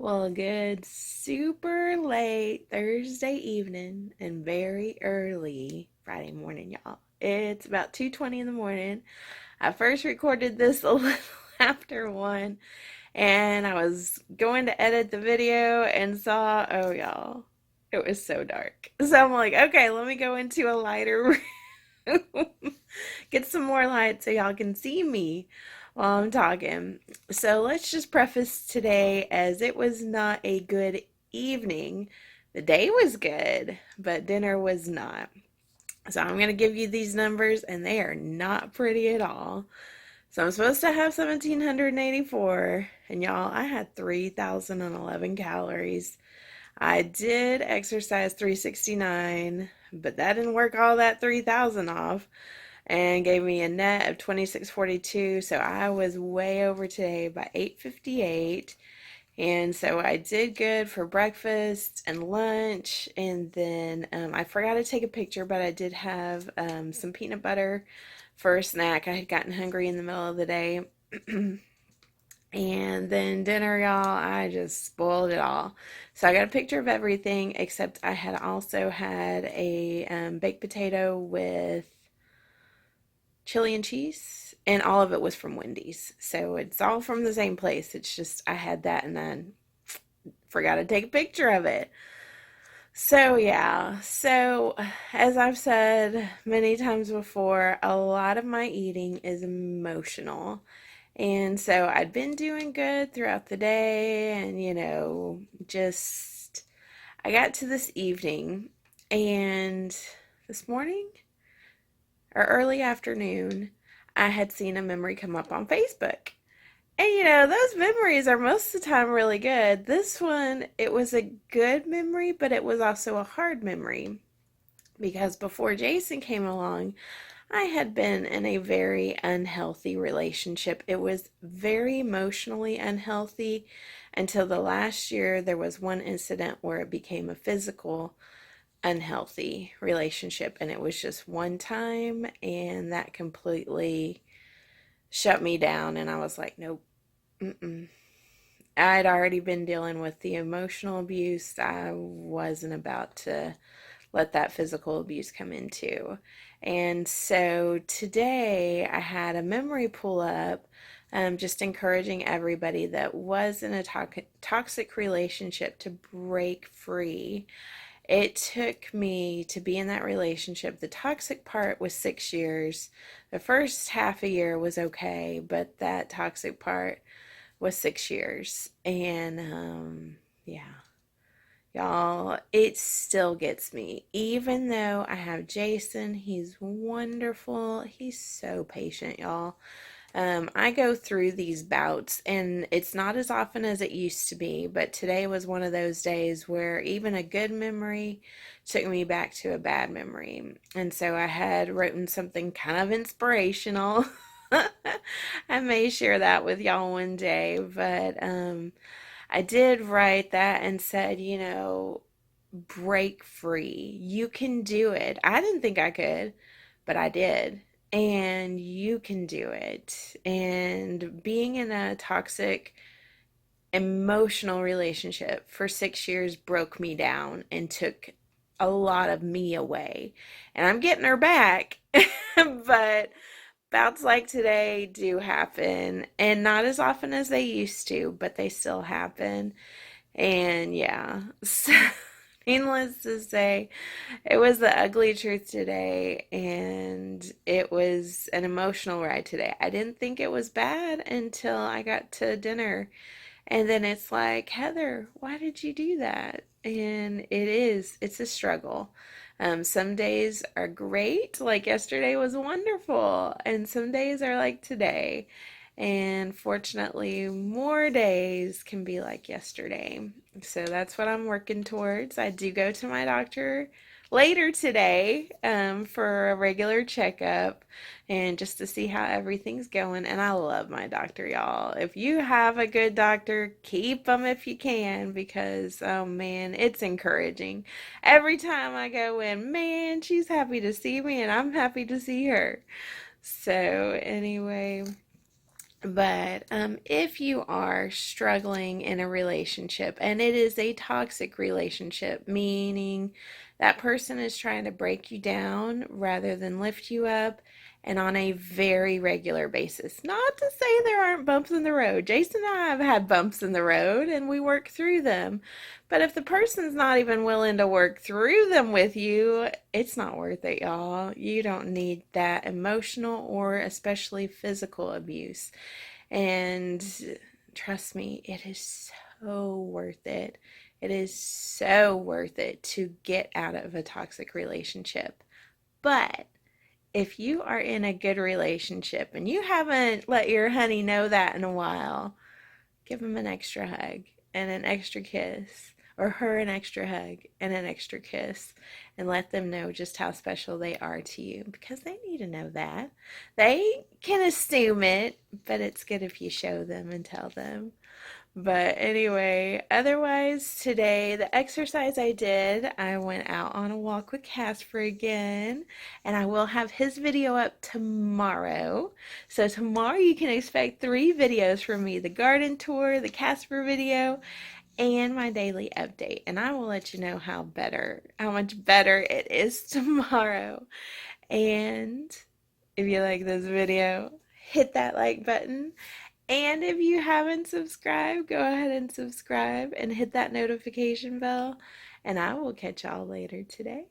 Well, good super late Thursday evening and very early Friday morning, y'all. It's about 2:20 in the morning. I first recorded this a little after 1, and I was going to edit the video and saw, oh, y'all, it was so dark. So I'm like, okay, let me go into a lighter room, get some more light so y'all can see me while I'm talking. So let's just preface today as it was not a good evening. The day was good, but dinner was not. So I'm going to give you these numbers, and they are not pretty at all. So I'm supposed to have 1,784, and y'all, I had 3,011 calories. I did exercise 369, but that didn't work all that 3,000 off and gave me a net of 2642. So I was way over today by 858. And so I did good for breakfast and lunch. And then I forgot to take a picture, but I did have some peanut butter for a snack. I had gotten hungry in the middle of the day. And then dinner, y'all, I just spoiled it all. So I got a picture of everything, except I had also had a baked potato with chili and cheese, and all of it was from Wendy's. So it's all from the same place. It's just I had that and then forgot to take a picture of it. So yeah, so as I've said many times before, a lot of my eating is emotional. And so I'd been doing good throughout the day, and just I got to this evening, and this morning or early afternoon, I had seen a memory come up on Facebook. And those memories are most of the time really good. This one, it was a good memory, but it was also a hard memory because before Jason came along, I had been in a very unhealthy relationship. It was very emotionally unhealthy until the last year. There was one incident where it became a physical unhealthy relationship, and it was just one time, and that completely shut me down. And I was like, nope. Mm-mm. I'd already been dealing with the emotional abuse. I wasn't about to let that physical abuse come into. And so today I had a memory pull up, just encouraging everybody that was in a toxic relationship to break free. It took me to be in that relationship. The toxic part was 6 years. The first half a year was okay, but that toxic part was 6 years. And yeah, y'all, it still gets me. Even though I have Jason, he's wonderful. He's so patient, y'all. I go through these bouts, and it's not as often as it used to be, but today was one of those days where even a good memory took me back to a bad memory. And so I had written something kind of inspirational. I may share that with y'all one day, but I did write that and said, break free. You can do it. I didn't think I could, but I did. And you can do it. And being in a toxic emotional relationship for 6 years broke me down and took a lot of me away. And I'm getting her back, but bouts like today do happen, and not as often as they used to, but they still happen. And yeah, so needless to say, it was the ugly truth today, and it was an emotional ride today. I didn't think it was bad until I got to dinner, and then it's like, Heather, why did you do that? And it's a struggle. Some days are great, like yesterday was wonderful, and some days are like today. And fortunately, more days can be like yesterday. So that's what I'm working towards. I do go to my doctor later today for a regular checkup and just to see how everything's going. And I love my doctor, y'all. If you have a good doctor, keep them if you can, because oh man, it's encouraging. Every time I go in, man, she's happy to see me and I'm happy to see her. So, anyway, But if you are struggling in a relationship and it is a toxic relationship, meaning that person is trying to break you down rather than lift you up, and on a very regular basis. Not to say there aren't bumps in the road. Jason and I have had bumps in the road and we work through them. But if the person's not even willing to work through them with you, it's not worth it, y'all. You don't need that emotional or especially physical abuse. And trust me, it is so worth it. It is so worth it to get out of a toxic relationship. But if you are in a good relationship and you haven't let your honey know that in a while, give him an extra hug and an extra kiss, or her an extra hug and an extra kiss, and let them know just how special they are to you because they need to know that. They can assume it, but it's good if you show them and tell them. But anyway, otherwise, today, the exercise I did, I went out on a walk with Casper again, and I will have his video up tomorrow. So, tomorrow you can expect 3 videos from me: the garden tour, the Casper video, and my daily update. And I will let you know how much better it is tomorrow. And if you like this video, hit that like button, and if you haven't subscribed, go ahead and subscribe and hit that notification bell. And I will catch y'all later today.